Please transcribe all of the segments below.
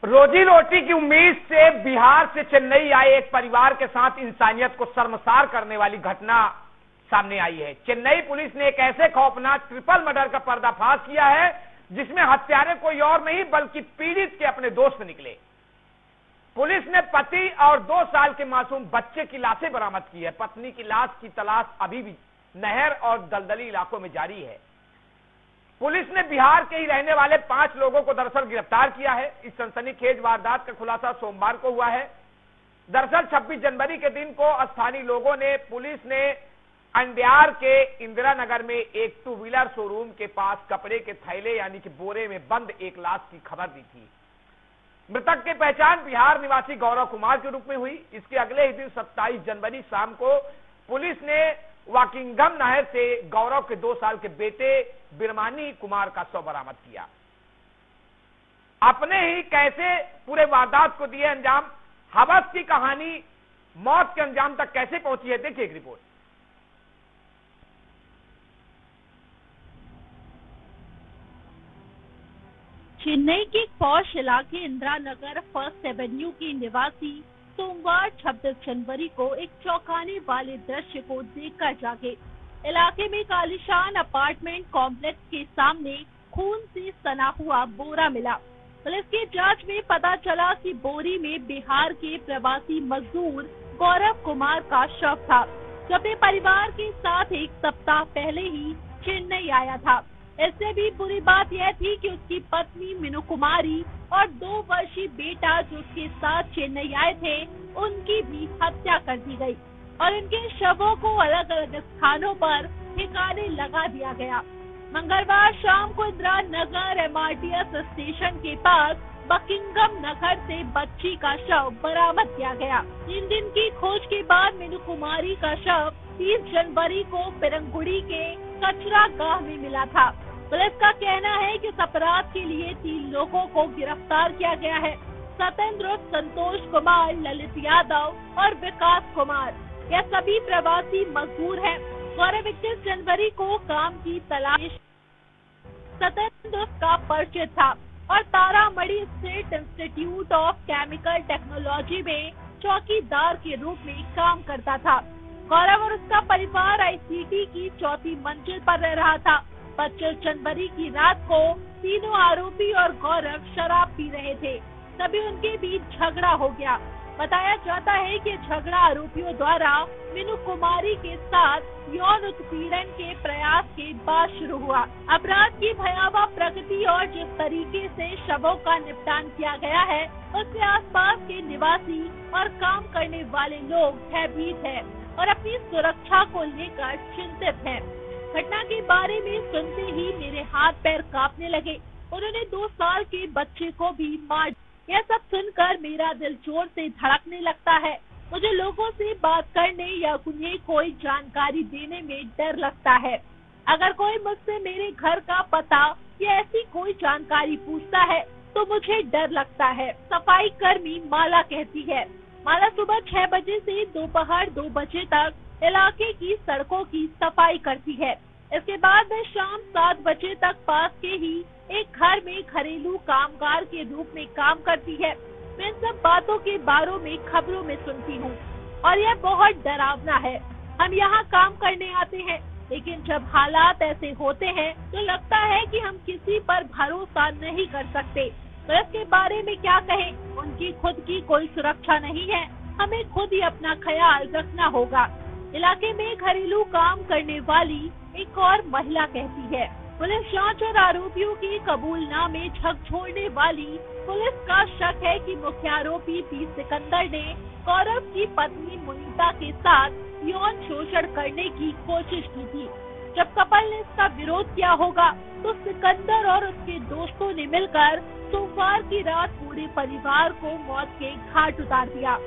रोजी रोटी की उम्मीद से बिहार से चेन्नई आए एक परिवार के साथ इंसानियत को शर्मसार करने वाली घटना सामने आई है। चेन्नई पुलिस ने एक ऐसे खौफनाक ट्रिपल मर्डर का पर्दाफाश किया है जिसमें हत्यारे कोई और नहीं बल्कि पीड़ित के अपने दोस्त निकले। पुलिस ने पति और 2 साल के मासूम बच्चे की लाशें बरामद की है। पत्नी की लाश की तलाश अभी भी नहर और दलदली इलाकों में जारी है। पुलिस ने बिहार के ही रहने वाले 5 लोगों को दरअसल गिरफ्तार किया है। इस सनसनीखेज वारदात का खुलासा सोमवार को हुआ है। दरअसल 26 जनवरी के दिन को स्थानीय लोगों ने पुलिस ने अंडियार के इंदिरा नगर में एक 2 व्हीलर शोरूम के पास कपड़े के थैले यानी कि बोरे में बंद एक लाश की खबर दी थी। मृतक की पहचान बिहार निवासी गौरव कुमार के रूप में हुई। इसके अगले ही दिन 27 जनवरी शाम को पुलिस ने वाकिंगम नहर से गौरव के 2 साल के बेटे बिरमानी कुमार का शव बरामद किया। अपने ही कैसे पूरे वारदात को दिए अंजाम, हवस की कहानी मौत के अंजाम तक कैसे पहुंची है, देखिए एक रिपोर्ट। चेन्नई के पॉश इलाके इंदिरा नगर फर्स्ट एवेन्यू की निवासी सोमवार 26 जनवरी को एक चौंकाने वाले दृश्य को देखकर जागे। इलाके में आलीशान अपार्टमेंट कॉम्प्लेक्स के सामने खून से सना हुआ बोरा मिला। पुलिस की जांच में पता चला कि बोरी में बिहार के प्रवासी मजदूर गौरव कुमार का शव था, जो अपने परिवार के साथ 1 सप्ताह पहले ही चेन्नई आया था। इससे भी बुरी बात यह थी कि उसकी पत्नी मीनू कुमारी और 2 वर्षीय बेटा जो उसके साथ चेन्नई आए थे, उनकी भी हत्या कर दी गई और इनके शवों को अलग अलग स्थानों पर ठिकाने लगा दिया गया। मंगलवार शाम को इंदिरा नगर MRTS स्टेशन के पास बकिंगम नगर से बच्ची का शव बरामद किया गया। 3 दिन की खोज के बाद मीनू कुमारी का शव 30 जनवरी को पिरंगुड़ी के कचरा गाह में मिला था। पुलिस का कहना है कि इस अपराध के लिए 3 लोगों को गिरफ्तार किया गया है। सत्येंद्र, संतोष कुमार, ललित यादव और विकास कुमार, यह सभी प्रवासी मजदूर हैं। गौरव 21 जनवरी को काम की तलाश सत्येंद्र का परिचय था और Taramadhi state institute of chemical technology में चौकीदार के रूप में काम करता था। गौरव और उसका परिवार ICT की 4थी मंजिल पर रह रहा था। 25 जनवरी की रात को तीनों आरोपी और गौरव शराब पी रहे थे, तभी उनके बीच झगड़ा हो गया। बताया जाता है कि झगड़ा आरोपियों द्वारा मीनू कुमारी के साथ यौन उत्पीड़न के प्रयास के बाद शुरू हुआ। अपराध की भयावह प्रगति और जिस तरीके से शवों का निपटान किया गया है, उससे आसपास के निवासी और काम करने वाले लोग भयभीत हैं और अपनी सुरक्षा को लेकर चिंतित हैं। घटना के बारे में सुनते ही मेरे हाथ पैर कांपने लगे। उन्होंने 2 साल के बच्चे को भी मार। यह सब सुनकर मेरा दिल जोर से धड़कने लगता है। मुझे लोगों से बात करने या उन्हें कोई जानकारी देने में डर लगता है। अगर कोई मुझसे मेरे घर का पता या ऐसी कोई जानकारी पूछता है तो मुझे डर लगता है। सफाई कर्मी माला कहती है। माला सुबह 6 बजे से दोपहर 2 बजे तक इलाके की सड़कों की सफाई करती है। इसके बाद वह शाम 7 बजे तक पास के ही एक घर में घरेलू कामगार के रूप में काम करती है। मैं इन सब बातों के बारे में खबरों में सुनती हूँ और यह बहुत डरावना है। हम यहाँ काम करने आते हैं, लेकिन जब हालात ऐसे होते हैं तो लगता है कि हम किसी पर भरोसा नहीं कर सकते। तो इसके बारे में क्या कहें? उनकी खुद की कोई सुरक्षा नहीं है। हमें खुद ही अपना ख्याल रखना होगा। इलाके में घरेलू काम करने वाली एक और महिला कहती है। पुलिस जांच और आरोपियों के कबूलनामे झकझोरने वाली पुलिस का शक है कि मुख्य आरोपी पी सिकंदर ने गौरव की पत्नी मुनीता के साथ यौन शोषण करने की कोशिश की थी। जब कपल ने इसका विरोध किया होगा तो सिकंदर और उसके दोस्तों ने मिलकर सोमवार की रात पूरे परिवार को मौत के घाट उतार दिया।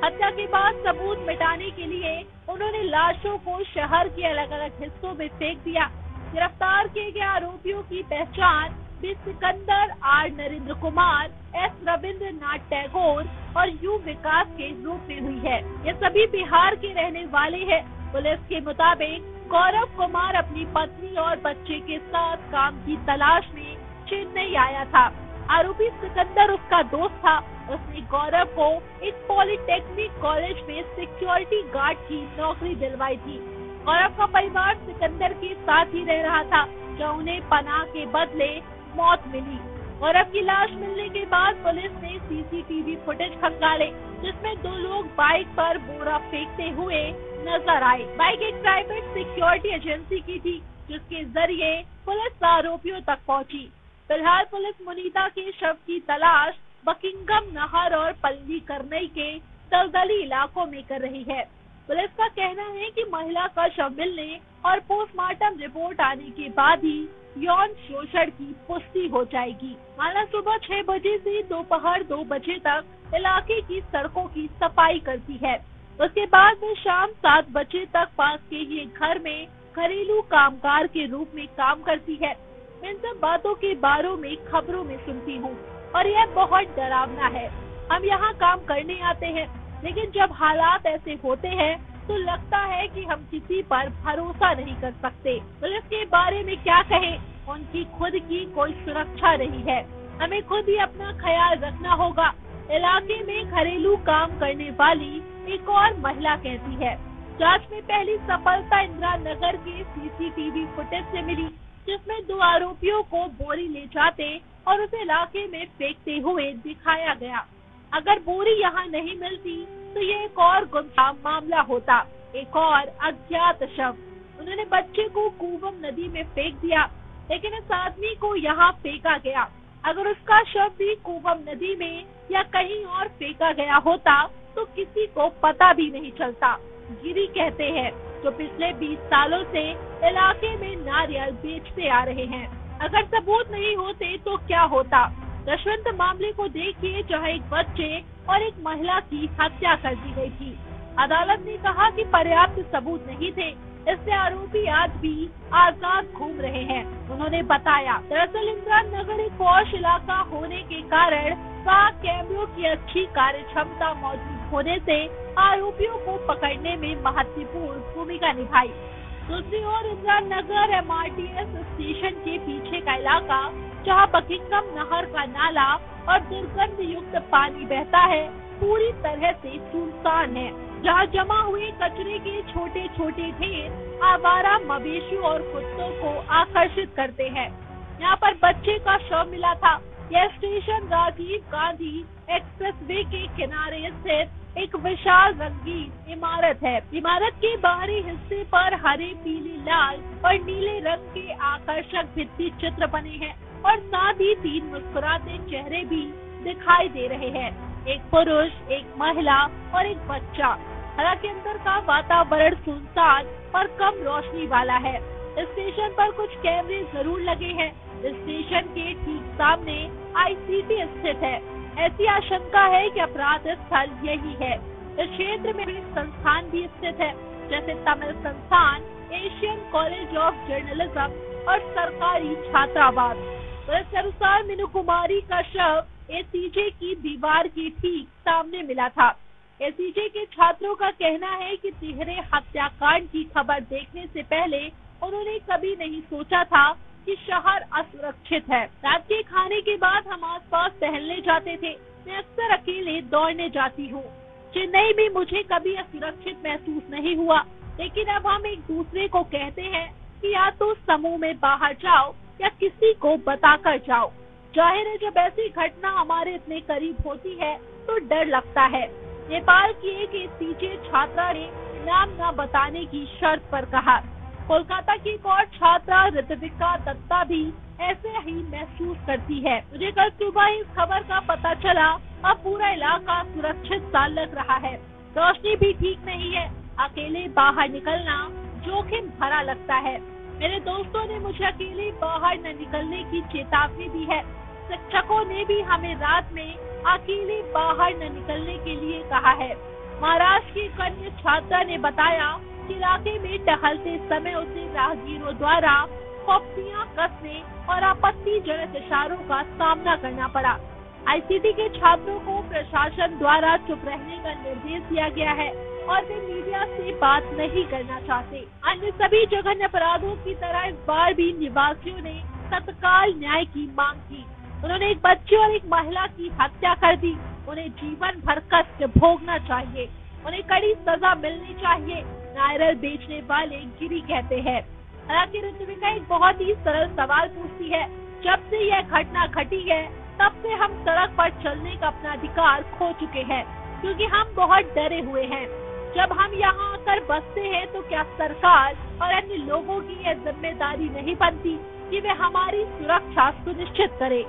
हत्या के बाद सबूत मिटाने के लिए उन्होंने लाशों को शहर के अलग अलग हिस्सों में फेंक दिया। गिरफ्तार किए गए आरोपियों की पहचान B Sikandar, R Narendra Kumar, S Rabindranath Tagore और यू विकास के रूप में हुई है। ये सभी बिहार के रहने वाले हैं। पुलिस के मुताबिक गौरव कुमार अपनी पत्नी और बच्चे के साथ काम की तलाश में चेन्नई आया था। आरोपी सिकंदर उसका दोस्त था। उसने गौरव को एक पॉलिटेक्निक कॉलेज में सिक्योरिटी गार्ड की नौकरी दिलवाई थी। गौरव का परिवार सिकंदर के साथ ही रह रहा था, जो उन्हें पनाह के बदले मौत मिली। गौरव की लाश मिलने के बाद पुलिस ने सीसीटीवी फुटेज खंगाले, जिसमें 2 लोग बाइक पर बोरा फेंकते हुए नजर आए। बाइक एक प्राइवेट सिक्योरिटी एजेंसी की थी, जिसके जरिए पुलिस आरोपियों तक पहुंची। फिलहाल पुलिस मुनीता के शव की तलाश बकिंगम नहर और पल्लीकरनई के दलदली इलाकों में कर रही है। पुलिस का कहना है कि महिला का शव मिलने और पोस्टमार्टम रिपोर्ट आने के बाद ही यौन शोषण की पुष्टि हो जाएगी। महिला सुबह 6 बजे से दोपहर 2 बजे तक इलाके की सड़कों की सफाई करती है। उसके बाद में शाम 7 बजे तक पास के ही घर में घरेलू कामगार के रूप में काम करती है। इन सब बातों के बारे में खबरों में सुनती हूँ और यह बहुत डरावना है। हम यहाँ काम करने आते हैं, लेकिन जब हालात ऐसे होते हैं तो लगता है कि हम किसी पर भरोसा नहीं कर सकते। पुलिस के बारे में क्या कहें, उनकी खुद की कोई सुरक्षा नहीं है। हमें खुद ही अपना ख्याल रखना होगा। इलाके में घरेलू काम करने वाली एक और महिला कहती है। जांच में पहली सफलता इंदिरा नगर के सीसीटीवी फुटेज से मिली, जिसमें 2 आरोपियों को बोरी ले जाते और उसे इलाके में फेंकते हुए दिखाया गया। अगर बोरी यहाँ नहीं मिलती तो ये एक और गुमनाम मामला होता, एक और अज्ञात शव। उन्होंने बच्चे को कूवम नदी में फेंक दिया, लेकिन इस आदमी को यहाँ फेंका गया। अगर उसका शव भी कूवम नदी में या कहीं और फेंका गया होता तो किसी को पता भी नहीं चलता। गिरी कहते हैं, जो पिछले 20 सालों से इलाके में नारियल बेचते आ रहे हैं। अगर सबूत नहीं होते तो क्या होता? यशवंत मामले को देखिए, जहां एक बच्चे और एक महिला की हत्या कर दी गई थी। अदालत ने कहा कि पर्याप्त सबूत नहीं थे, इसलिए आरोपी आज भी आजाद घूम रहे हैं। उन्होंने बताया, दरअसल इंदिरा नगर एक पॉश इलाका होने के कारण वहाँ कैमरों की अच्छी कार्य क्षमता मौजूद होने से आरोपियों को पकड़ने में महत्वपूर्ण भूमिका निभाई। दूसरी ओर इंदिरा नगर MRTS स्टेशन के पीछे का इलाका, जहां बकिंगम नहर का नाला और दुर्गंध युक्त पानी बहता है, पूरी तरह से सुनसान है। जहां जमा हुए कचरे के छोटे छोटे ढेर आवारा मवेशियों और कुत्तों को आकर्षित करते हैं। यहाँ पर बच्चे का शव मिला था। यह स्टेशन राजीव गांधी एक्सप्रेसवे के किनारे स्थित एक विशाल रंगीन इमारत है। इमारत के बाहरी हिस्से पर हरे, पीले, लाल और नीले रंग के आकर्षक भित्ति चित्र बने हैं और साथ ही 3 मुस्कुराते चेहरे भी दिखाई दे रहे हैं। एक पुरुष, एक महिला और एक बच्चा। हालांकि अंदर का वातावरण सुनसान और कम रोशनी वाला है। स्टेशन पर कुछ कैमरे जरूर लगे हैं। स्टेशन के ठीक सामने ICT स्थित है। ऐसी आशंका है कि अपराध स्थल यही है। इस क्षेत्र में एक संस्थान भी स्थित है, जैसे तमिल संस्थान, एशियन कॉलेज ऑफ जर्नलिज्म और सरकारी छात्रावास। पुलिस के अनुसार मीनू कुमारी का शव ACJ की दीवार के ठीक सामने मिला था। ACJ के छात्रों का कहना है कि तिहरे हत्याकांड की खबर देखने से पहले उन्होंने कभी नहीं सोचा था कि शहर असुरक्षित है। रात के खाने के बाद हम आसपास टहलने जाते थे। मैं अक्सर अकेले दौड़ने जाती हूँ। चेन्नई में मुझे कभी असुरक्षित महसूस नहीं हुआ, लेकिन अब हम एक दूसरे को कहते हैं कि या तो समूह में बाहर जाओ या किसी को बताकर जाओ। जाहिर है, जब ऐसी घटना हमारे इतने करीब होती है तो डर लगता है। नेपाल की एक ACJ छात्रा ने नाम न बताने की शर्त पर कहा। कोलकाता की एक और छात्रा ऋत्विका दत्ता भी ऐसे ही महसूस करती है। मुझे कल सुबह इस खबर का पता चला। अब पूरा इलाका सुरक्षित सा लग रहा है। रोशनी भी ठीक नहीं है। अकेले बाहर निकलना जोखिम भरा लगता है। मेरे दोस्तों ने मुझे अकेले बाहर न निकलने की चेतावनी दी है। शिक्षकों ने भी हमें रात में अकेले बाहर न निकलने के लिए कहा है। महाराष्ट्र की एक अन्य छात्रा ने बताया कि इलाके में टहलते समय उसे राहगीरों द्वारा कॉपियां कसने और आपत्तिजनक इशारों का सामना करना पड़ा। ICT के छात्रों को प्रशासन द्वारा चुप रहने का निर्देश दिया गया है और वे मीडिया से बात नहीं करना चाहते। अन्य सभी जघन्य अपराधों की तरह इस बार भी निवासियों ने तत्काल न्याय की मांग की। उन्होंने एक बच्चे और एक महिला की हत्या कर दी। उन्हें जीवन भर कष्ट भोगना चाहिए, उन्हें कड़ी सजा मिलनी चाहिए, नारियल बेचने वाले गिरी कहते हैं। हालांकि ऋत्विका एक बहुत ही सरल सवाल पूछती है, जब से यह घटना घटी है तब से हम सड़क पर चलने का अपना अधिकार खो चुके हैं, क्योंकि हम बहुत डरे हुए हैं। जब हम यहाँ आकर बसते हैं तो क्या सरकार और अन्य लोगों की यह जिम्मेदारी नहीं बनती कि वे हमारी सुरक्षा सुनिश्चित करें।